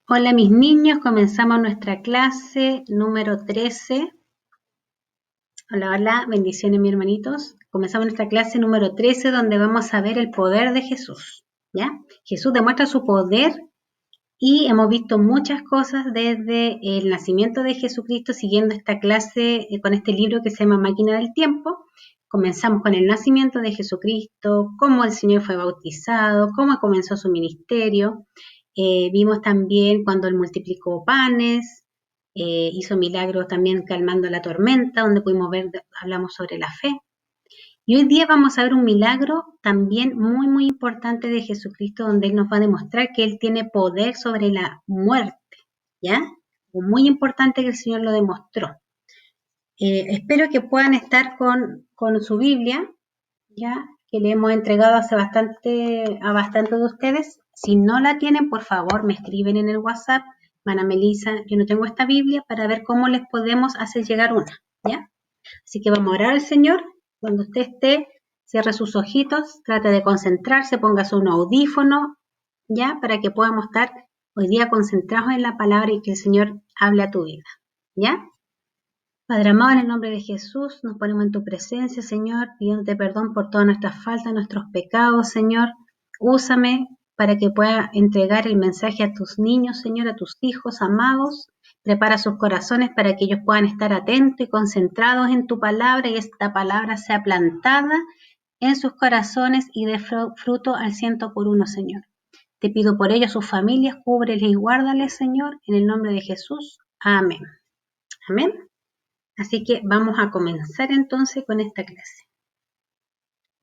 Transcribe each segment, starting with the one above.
Hola mis niños, comenzamos nuestra clase número 13. Hola, hola, bendiciones mis hermanitos. Comenzamos nuestra clase número 13 donde vamos a ver el poder de Jesús. ¿Ya? Jesús demuestra su poder y hemos visto muchas cosas desde el nacimiento de Jesucristo siguiendo esta clase con este libro que se llama Máquina del Tiempo. Comenzamos con el nacimiento de Jesucristo, cómo el Señor fue bautizado, cómo comenzó su ministerio. Vimos también cuando Él multiplicó panes, hizo milagros también calmando la tormenta, donde pudimos ver, hablamos sobre la fe. Y hoy día vamos a ver un milagro también muy, muy importante de Jesucristo, donde Él nos va a demostrar que Él tiene poder sobre la muerte, ¿ya? Muy importante que el Señor lo demostró. Espero que puedan estar con su Biblia, ya que le hemos entregado hace a bastante de ustedes. Si no la tienen, por favor, me escriben en el WhatsApp. Mana Melissa, yo no tengo esta Biblia para ver cómo les podemos hacer llegar una, ¿ya? Así que vamos a orar al Señor. Cuando usted esté, cierre sus ojitos, trate de concentrarse, póngase un audífono, ¿ya? Para que podamos estar hoy día concentrados en la palabra y que el Señor hable a tu vida, ¿ya? Padre amado, en el nombre de Jesús, nos ponemos en tu presencia, Señor, pidiéndote perdón por todas nuestras faltas, nuestros pecados, Señor. Úsame para que pueda entregar el mensaje a tus niños, Señor, a tus hijos amados. Prepara sus corazones para que ellos puedan estar atentos y concentrados en tu palabra y esta palabra sea plantada en sus corazones y dé fruto al 100 por 1, Señor. Te pido por ellos, sus familias, cúbreles y guárdales, Señor, en el nombre de Jesús. Amén. Amén. Así que vamos a comenzar entonces con esta clase.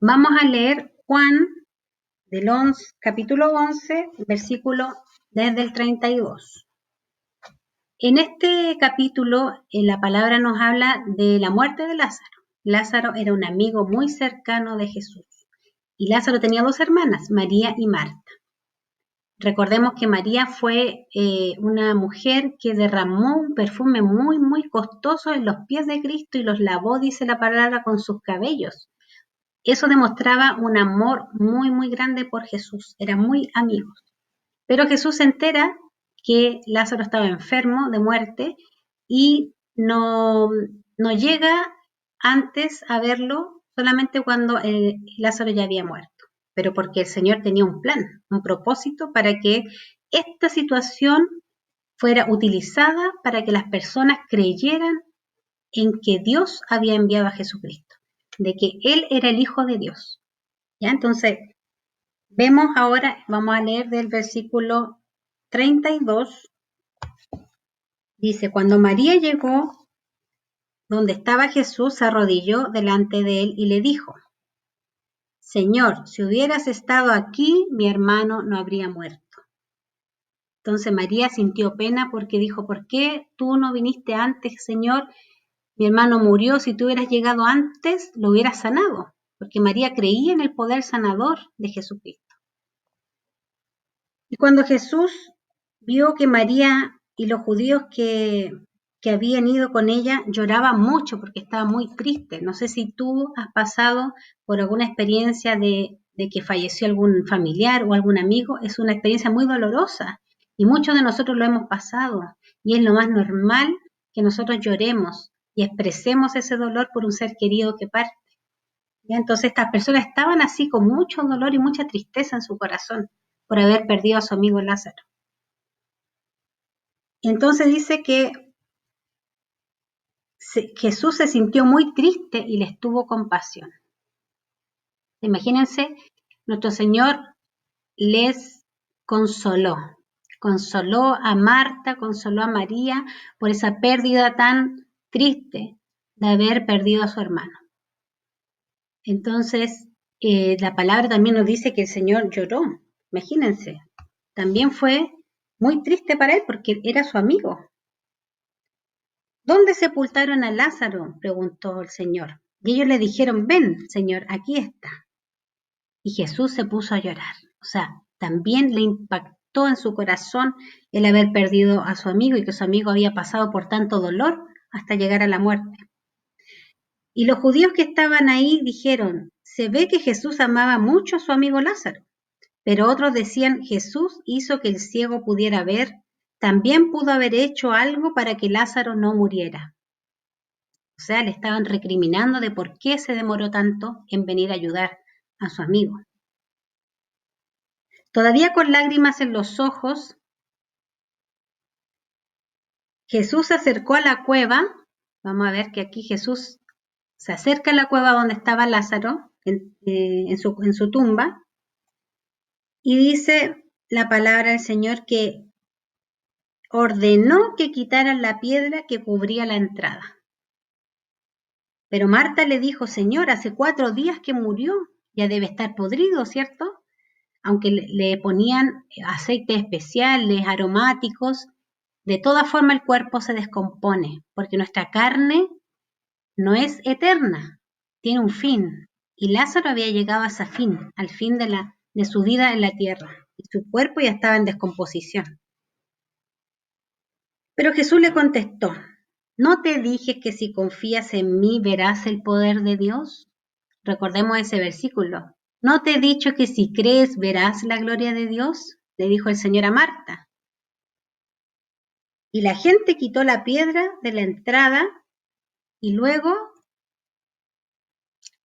Vamos a leer Juan del capítulo 11, versículo desde el 32. En este capítulo, la palabra nos habla de la muerte de Lázaro. Lázaro era un amigo muy cercano de Jesús. Y Lázaro tenía dos hermanas, María y Marta. Recordemos que María fue una mujer que derramó un perfume muy, muy costoso en los pies de Cristo y los lavó, dice la palabra, con sus cabellos. Eso demostraba un amor muy, muy grande por Jesús. Eran muy amigos. Pero Jesús se entera que Lázaro estaba enfermo de muerte y no llega antes a verlo solamente cuando Lázaro ya había muerto, pero porque el Señor tenía un plan, un propósito para que esta situación fuera utilizada para que las personas creyeran en que Dios había enviado a Jesucristo, de que Él era el Hijo de Dios. ¿Ya? Entonces, vemos ahora, vamos a leer del versículo 32, dice, cuando María llegó donde estaba Jesús, se arrodilló delante de él y le dijo, Señor, si hubieras estado aquí, mi hermano no habría muerto. Entonces María sintió pena porque dijo, ¿por qué tú no viniste antes, Señor? Mi hermano murió, si tú hubieras llegado antes, lo hubieras sanado, porque María creía en el poder sanador de Jesucristo. Y cuando Jesús vio que María y los judíos que habían ido con ella lloraban mucho porque estaba muy triste. No sé si tú has pasado por alguna experiencia de que falleció algún familiar o algún amigo. Es una experiencia muy dolorosa y muchos de nosotros lo hemos pasado. Y es lo más normal que nosotros lloremos y expresemos ese dolor por un ser querido que parte. ¿Ya? Entonces estas personas estaban así con mucho dolor y mucha tristeza en su corazón por haber perdido a su amigo Lázaro. Entonces dice que Jesús se sintió muy triste y les tuvo compasión. Imagínense, nuestro Señor les consoló. Consoló a Marta, consoló a María por esa pérdida tan triste de haber perdido a su hermano. Entonces, la palabra también nos dice que el Señor lloró. Imagínense, también fue muy triste para él porque era su amigo. ¿Dónde sepultaron a Lázaro?, preguntó el Señor. Y ellos le dijeron, ven, Señor, aquí está. Y Jesús se puso a llorar. O sea, también le impactó en su corazón el haber perdido a su amigo y que su amigo había pasado por tanto dolor hasta llegar a la muerte. Y los judíos que estaban ahí dijeron, se ve que Jesús amaba mucho a su amigo Lázaro. Pero otros decían, Jesús hizo que el ciego pudiera ver, también pudo haber hecho algo para que Lázaro no muriera. O sea, le estaban recriminando de por qué se demoró tanto en venir a ayudar a su amigo. Todavía con lágrimas en los ojos, Jesús se acercó a la cueva. Vamos a ver que aquí Jesús se acerca a la cueva donde estaba Lázaro, en su tumba, y dice la palabra del Señor que ordenó que quitaran la piedra que cubría la entrada. Pero Marta le dijo, Señor, hace 4 días que murió, ya debe estar podrido, ¿cierto? Aunque le ponían aceites especiales, aromáticos, de toda forma el cuerpo se descompone, porque nuestra carne no es eterna, tiene un fin. Y Lázaro había llegado a ese fin, al fin de su vida en la tierra, y su cuerpo ya estaba en descomposición. Pero Jesús le contestó, ¿no te dije que si confías en mí verás el poder de Dios? Recordemos ese versículo. ¿No te he dicho que si crees verás la gloria de Dios? Le dijo el Señor a Marta. Y la gente quitó la piedra de la entrada y luego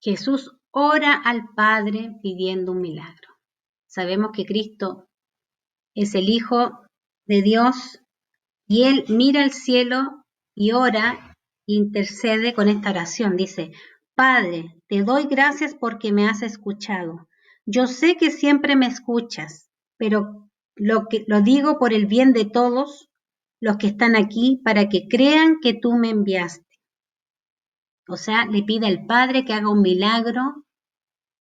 Jesús ora al Padre pidiendo un milagro. Sabemos que Cristo es el Hijo de Dios y Él mira al cielo y ora, intercede con esta oración. Dice, Padre, te doy gracias porque me has escuchado. Yo sé que siempre me escuchas, pero lo digo por el bien de todos los que están aquí para que crean que tú me enviaste. O sea, le pide al Padre que haga un milagro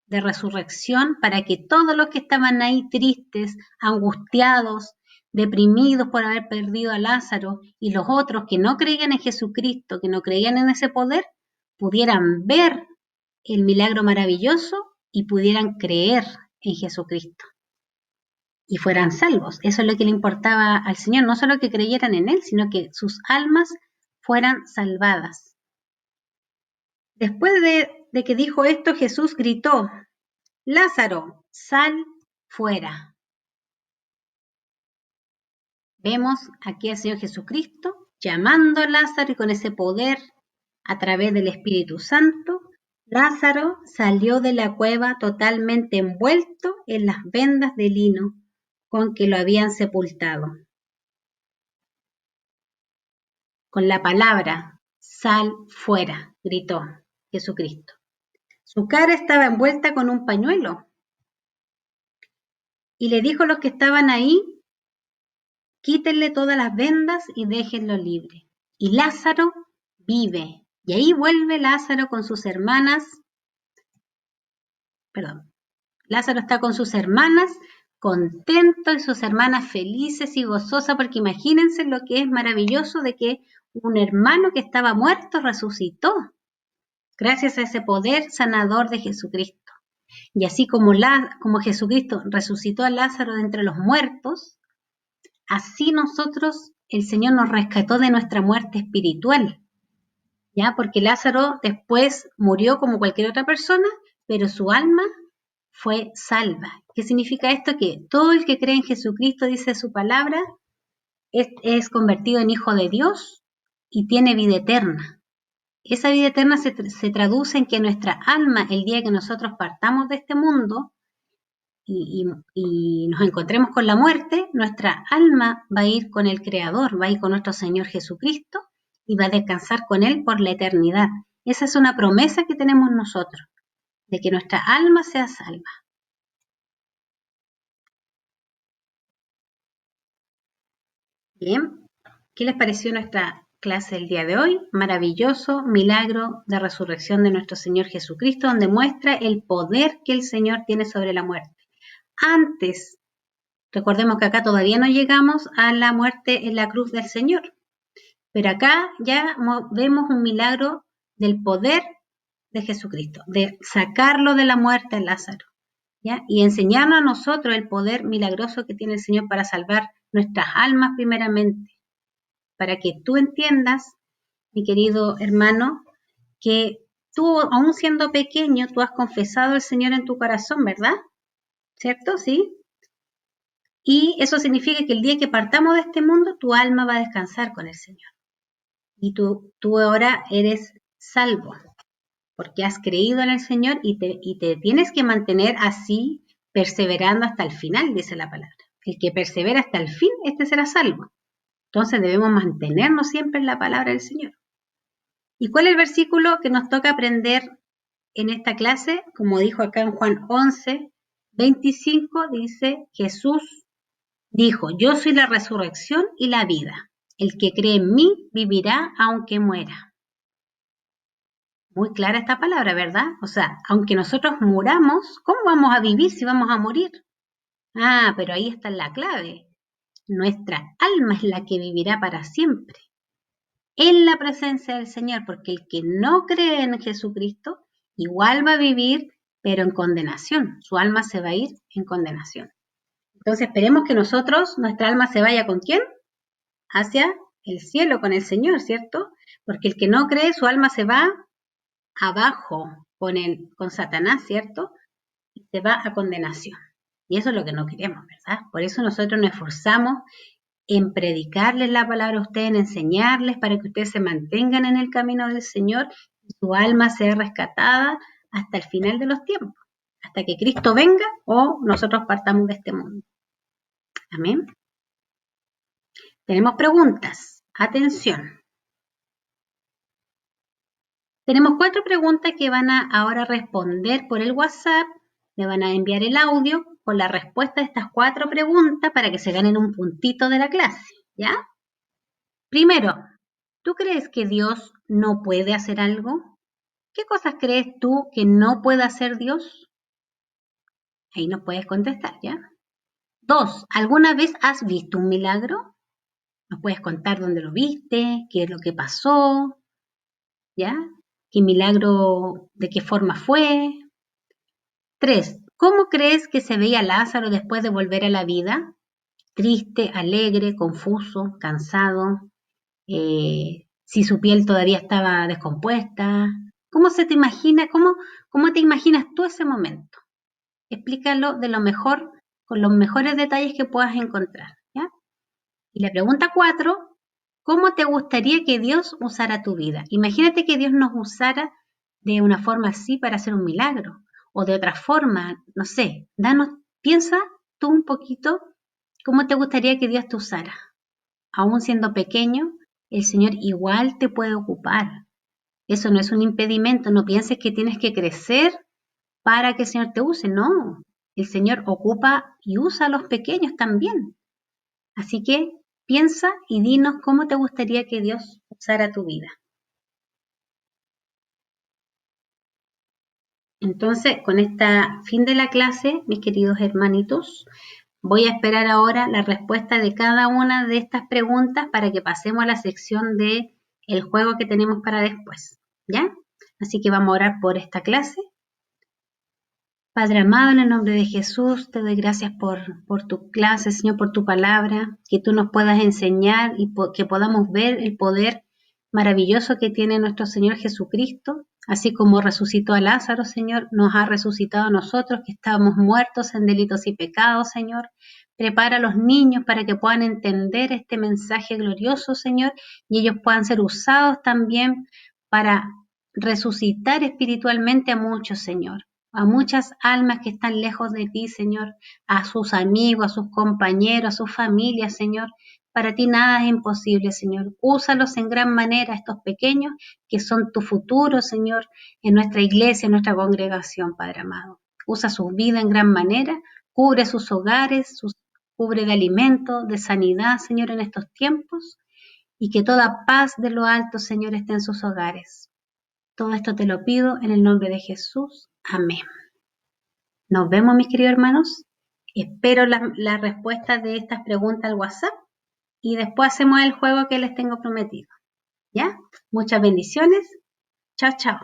de resurrección para que todos los que estaban ahí tristes, angustiados, deprimidos por haber perdido a Lázaro y los otros que no creían en Jesucristo, que no creían en ese poder, pudieran ver el milagro maravilloso y pudieran creer en Jesucristo y fueran salvos. Eso es lo que le importaba al Señor, no solo que creyeran en Él, sino que sus almas fueran salvadas. Después de que dijo esto, Jesús gritó, Lázaro, sal fuera. Vemos aquí al Señor Jesucristo llamando a Lázaro y con ese poder a través del Espíritu Santo, Lázaro salió de la cueva totalmente envuelto en las vendas de lino con que lo habían sepultado. Con la palabra, sal fuera, gritó Jesucristo. Su cara estaba envuelta con un pañuelo y le dijo a los que estaban ahí, quítenle todas las vendas y déjenlo libre. Y Lázaro vive. Y ahí vuelve Lázaro con sus hermanas. Lázaro está con sus hermanas, contento y sus hermanas felices y gozosas, porque imagínense lo que es maravilloso de que un hermano que estaba muerto resucitó, gracias a ese poder sanador de Jesucristo. Y así como Jesucristo resucitó a Lázaro de entre los muertos, así nosotros, el Señor nos rescató de nuestra muerte espiritual, ¿ya? Porque Lázaro después murió como cualquier otra persona, pero su alma fue salva. ¿Qué significa esto? Que todo el que cree en Jesucristo, dice su palabra, es convertido en hijo de Dios y tiene vida eterna. Esa vida eterna se traduce en que nuestra alma, el día que nosotros partamos de este mundo, y nos encontremos con la muerte, nuestra alma va a ir con el Creador, va a ir con nuestro Señor Jesucristo y va a descansar con Él por la eternidad. Esa es una promesa que tenemos nosotros, de que nuestra alma sea salva. Bien, ¿qué les pareció nuestra clase el día de hoy? Maravilloso milagro de resurrección de nuestro Señor Jesucristo, donde muestra el poder que el Señor tiene sobre la muerte. Antes, recordemos que acá todavía no llegamos a la muerte en la cruz del Señor, pero acá ya vemos un milagro del poder de Jesucristo, de sacarlo de la muerte a Lázaro, ¿ya? Y enseñarnos a nosotros el poder milagroso que tiene el Señor para salvar nuestras almas primeramente, para que tú entiendas, mi querido hermano, que tú, aún siendo pequeño, tú has confesado al Señor en tu corazón, ¿verdad? ¿Cierto? ¿Sí? Y eso significa que el día que partamos de este mundo, tu alma va a descansar con el Señor. Y tú ahora eres salvo, porque has creído en el Señor y te tienes que mantener así, perseverando hasta el final, dice la palabra. El que persevera hasta el fin, este será salvo. Entonces debemos mantenernos siempre en la palabra del Señor. ¿Y cuál es el versículo que nos toca aprender en esta clase? Como dijo acá en Juan 11, 25, dice, Jesús dijo, yo soy la resurrección y la vida. El que cree en mí vivirá aunque muera. Muy clara esta palabra, ¿verdad? O sea, aunque nosotros muramos, ¿cómo vamos a vivir si vamos a morir? Ah, pero ahí está la clave. Nuestra alma es la que vivirá para siempre, en la presencia del Señor, porque el que no cree en Jesucristo, igual va a vivir, pero en condenación. Su alma se va a ir en condenación. Entonces esperemos que nosotros, nuestra alma se vaya ¿con quién? Hacia el cielo, con el Señor, ¿cierto? Porque el que no cree, su alma se va abajo con Satanás, ¿cierto? Y se va a condenación. Y eso es lo que no queremos, ¿verdad? Por eso nosotros nos esforzamos en predicarles la palabra a ustedes, en enseñarles para que ustedes se mantengan en el camino del Señor y su alma sea rescatada hasta el final de los tiempos, hasta que Cristo venga o nosotros partamos de este mundo. Amén. Tenemos preguntas. Atención. Tenemos 4 preguntas que van a ahora responder por el WhatsApp. Le van a enviar el audio con la respuesta de estas 4 preguntas para que se ganen un puntito de la clase, ¿ya? Primero, ¿tú crees que Dios no puede hacer algo? ¿Qué cosas crees tú que no puede hacer Dios? Ahí nos puedes contestar, ¿ya? 2, ¿alguna vez has visto un milagro? Nos puedes contar dónde lo viste, qué es lo que pasó, ¿ya? ¿Qué milagro, de qué forma fue? 3, ¿cómo crees que se veía Lázaro después de volver a la vida? Triste, alegre, confuso, cansado, si su piel todavía estaba descompuesta. ¿Cómo se te imagina, cómo te imaginas tú ese momento? Explícalo de lo mejor, con los mejores detalles que puedas encontrar, ¿ya? Y la pregunta 4, ¿cómo te gustaría que Dios usara tu vida? Imagínate que Dios nos usara de una forma así para hacer un milagro, o de otra forma, no sé, piensa tú un poquito cómo te gustaría que Dios te usara. Aún siendo pequeño, el Señor igual te puede ocupar. Eso no es un impedimento, no pienses que tienes que crecer para que el Señor te use, no. El Señor ocupa y usa a los pequeños también. Así que piensa y dinos cómo te gustaría que Dios usara tu vida. Entonces, con este fin de la clase, mis queridos hermanitos, voy a esperar ahora la respuesta de cada una de estas preguntas para que pasemos a la sección de el juego que tenemos para después, ¿ya? Así que vamos a orar por esta clase. Padre amado, en el nombre de Jesús, te doy gracias por tu clase, Señor, por tu palabra, que tú nos puedas enseñar y que podamos ver el poder maravilloso que tiene nuestro Señor Jesucristo, así como resucitó a Lázaro, Señor, nos ha resucitado a nosotros que estábamos muertos en delitos y pecados, Señor. Prepara a los niños para que puedan entender este mensaje glorioso, Señor, y ellos puedan ser usados también para resucitar espiritualmente a muchos, Señor, a muchas almas que están lejos de ti, Señor, a sus amigos, a sus compañeros, a sus familias, Señor. Para ti nada es imposible, Señor. Úsalos en gran manera, estos pequeños, que son tu futuro, Señor, en nuestra iglesia, en nuestra congregación, Padre amado. Usa su vida en gran manera, cubre sus hogares, cubre de alimento, de sanidad, Señor, en estos tiempos, y que toda paz de lo alto, Señor, esté en sus hogares. Todo esto te lo pido en el nombre de Jesús. Amén. Nos vemos, mis queridos hermanos. Espero la respuesta de estas preguntas al WhatsApp y después hacemos el juego que les tengo prometido. ¿Ya? Muchas bendiciones. Chao, chao.